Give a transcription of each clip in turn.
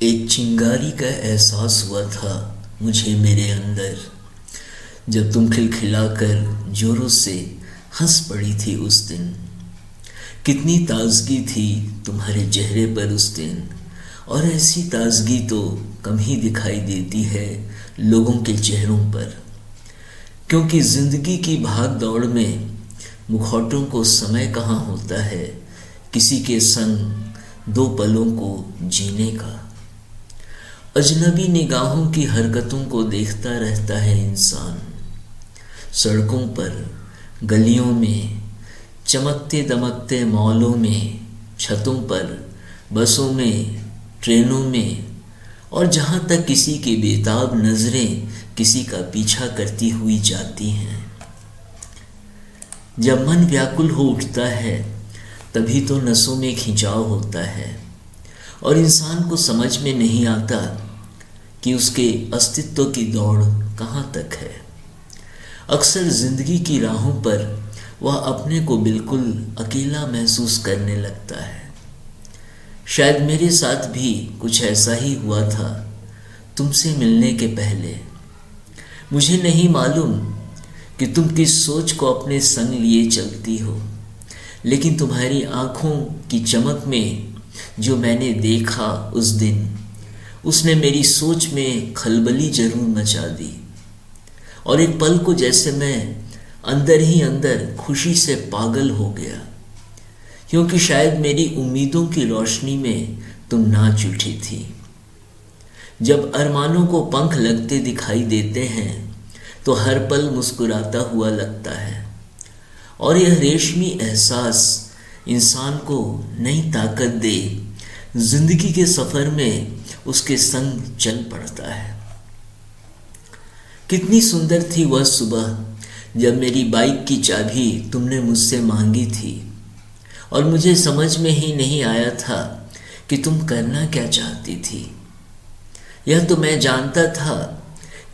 एक चिंगारी का एहसास हुआ था मुझे मेरे अंदर, जब तुम खिलखिलाकर जोरों से हंस पड़ी थी उस दिन। कितनी ताजगी थी तुम्हारे चेहरे पर उस दिन, और ऐसी ताजगी तो कम ही दिखाई देती है लोगों के चेहरों पर, क्योंकि जिंदगी की भाग दौड़ में मुखौटों को समय कहाँ होता है किसी के संग दो पलों को जीने का। अजनबी निगाहों की हरकतों को देखता रहता है इंसान, सड़कों पर, गलियों में, चमकते दमकते मॉलों में, छतों पर, बसों में, ट्रेनों में, और जहाँ तक किसी की बेताब नज़रें किसी का पीछा करती हुई जाती हैं। जब मन व्याकुल हो उठता है तभी तो नसों में खिंचाव होता है, और इंसान को समझ में नहीं आता कि उसके अस्तित्व की दौड़ कहाँ तक है। अक्सर जिंदगी की राहों पर वह अपने को बिल्कुल अकेला महसूस करने लगता है। शायद मेरे साथ भी कुछ ऐसा ही हुआ था तुमसे मिलने के पहले। मुझे नहीं मालूम कि तुम किस सोच को अपने संग लिए चलती हो, लेकिन तुम्हारी आंखों की चमक में जो मैंने देखा उस दिन, उसने मेरी सोच में खलबली जरूर मचा दी, और एक पल को जैसे मैं अंदर ही अंदर खुशी से पागल हो गया, क्योंकि शायद मेरी उम्मीदों की रोशनी में तुम नाच उठी थी। जब अरमानों को पंख लगते दिखाई देते हैं तो हर पल मुस्कुराता हुआ लगता है, और यह रेशमी एहसास इंसान को नई ताकत दे जिंदगी के सफर में उसके संग चल पड़ता है। कितनी सुंदर थी वह सुबह जब मेरी बाइक की चाबी तुमने मुझसे मांगी थी, और मुझे समझ में ही नहीं आया था कि तुम करना क्या चाहती थी। यह तो मैं जानता था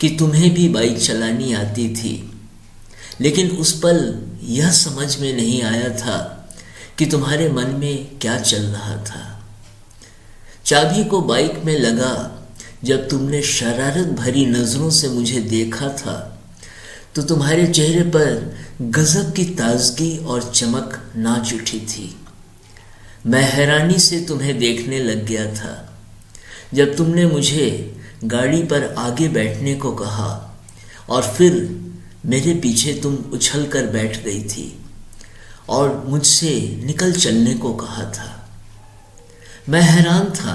कि तुम्हें भी बाइक चलानी आती थी, लेकिन उस पल यह समझ में नहीं आया था कि तुम्हारे मन में क्या चल रहा था। चाबी को बाइक में लगा जब तुमने शरारत भरी नजरों से मुझे देखा था, तो तुम्हारे चेहरे पर गजब की ताजगी और चमक नाच उठी थी। मैं हैरानी से तुम्हें देखने लग गया था जब तुमने मुझे गाड़ी पर आगे बैठने को कहा, और फिर मेरे पीछे तुम उछल कर बैठ गई थी और मुझसे निकल चलने को कहा था। मैं हैरान था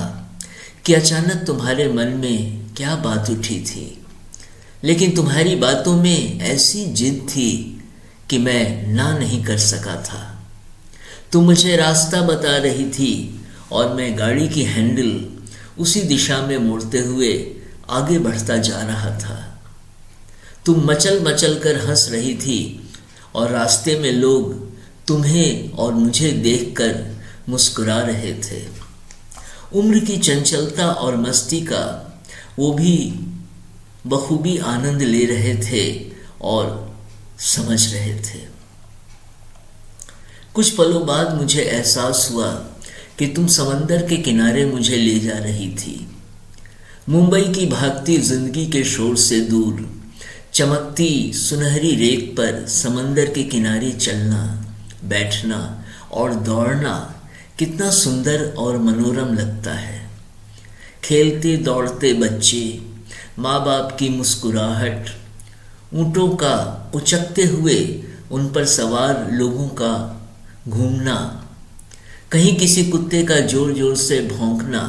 कि अचानक तुम्हारे मन में क्या बात उठी थी, लेकिन तुम्हारी बातों में ऐसी जिद थी कि मैं ना नहीं कर सका था। तुम मुझे रास्ता बता रही थी और मैं गाड़ी की हैंडल उसी दिशा में मोड़ते हुए आगे बढ़ता जा रहा था। तुम मचल मचल कर हंस रही थी, और रास्ते में लोग तुम्हें और मुझे देखकर मुस्कुरा रहे थे। उम्र की चंचलता और मस्ती का वो भी बखूबी आनंद ले रहे थे और समझ रहे थे। कुछ पलों बाद मुझे एहसास हुआ कि तुम समंदर के किनारे मुझे ले जा रही थी। मुंबई की भागती जिंदगी के शोर से दूर, चमकती सुनहरी रेत पर समंदर के किनारे चलना, बैठना और दौड़ना कितना सुंदर और मनोरम लगता है। खेलते दौड़ते बच्चे, माँ बाप की मुस्कुराहट, ऊँटों का उचकते हुए उन पर सवार लोगों का घूमना, कहीं किसी कुत्ते का जोर जोर से भौंकना,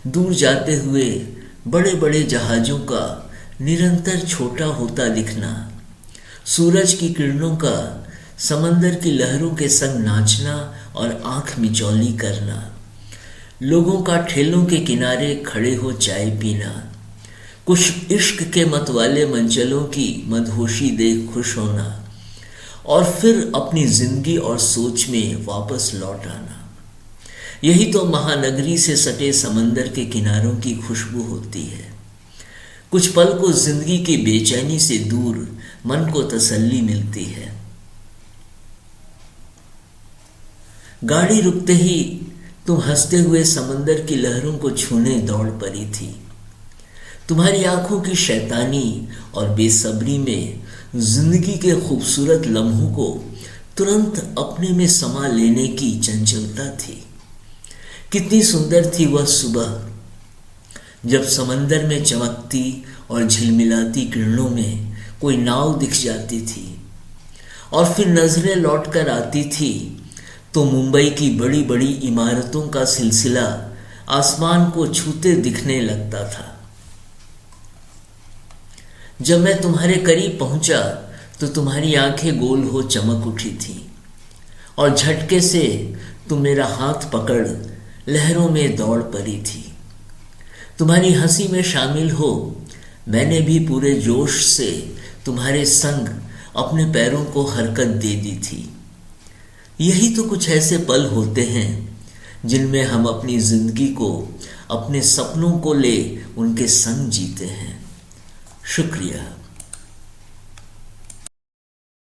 दूर जाते हुए बड़े बड़े जहाज़ों का निरंतर छोटा होता दिखना, सूरज की किरणों का समंदर की लहरों के संग नाचना और आंख मिचौली करना, लोगों का ठेलों के किनारे खड़े हो चाय पीना, कुछ इश्क के मतवाले मंचलों की मदहोशी देख खुश होना, और फिर अपनी जिंदगी और सोच में वापस लौट आना। यही तो महानगरी से सटे समंदर के किनारों की खुशबू होती है। कुछ पल को जिंदगी की बेचैनी से दूर मन को तसल्ली मिलती है। गाड़ी रुकते ही तुम हंसते हुए समंदर की लहरों को छूने दौड़ पड़ी थी। तुम्हारी आंखों की शैतानी और बेसब्री में जिंदगी के खूबसूरत लम्हों को तुरंत अपने में समा लेने की चंचलता थी। कितनी सुंदर थी वह सुबह जब समंदर में चमकती और झिलमिलाती किरणों में कोई नाव दिख जाती थी और फिर नजरें लौटकर आती थी तो मुंबई की बड़ी बड़ी इमारतों का सिलसिला आसमान को छूते दिखने लगता था। जब मैं तुम्हारे करीब पहुंचा तो तुम्हारी आंखें गोल हो चमक उठी थी और झटके से तुम मेरा हाथ पकड़ लहरों में दौड़ पड़ी थी। तुम्हारी हंसी में शामिल हो मैंने भी पूरे जोश से तुम्हारे संग अपने पैरों को हरकत दे दी थी। यही तो कुछ ऐसे पल होते हैं जिनमें हम अपनी जिंदगी को अपने सपनों को ले उनके संग जीते हैं। शुक्रिया।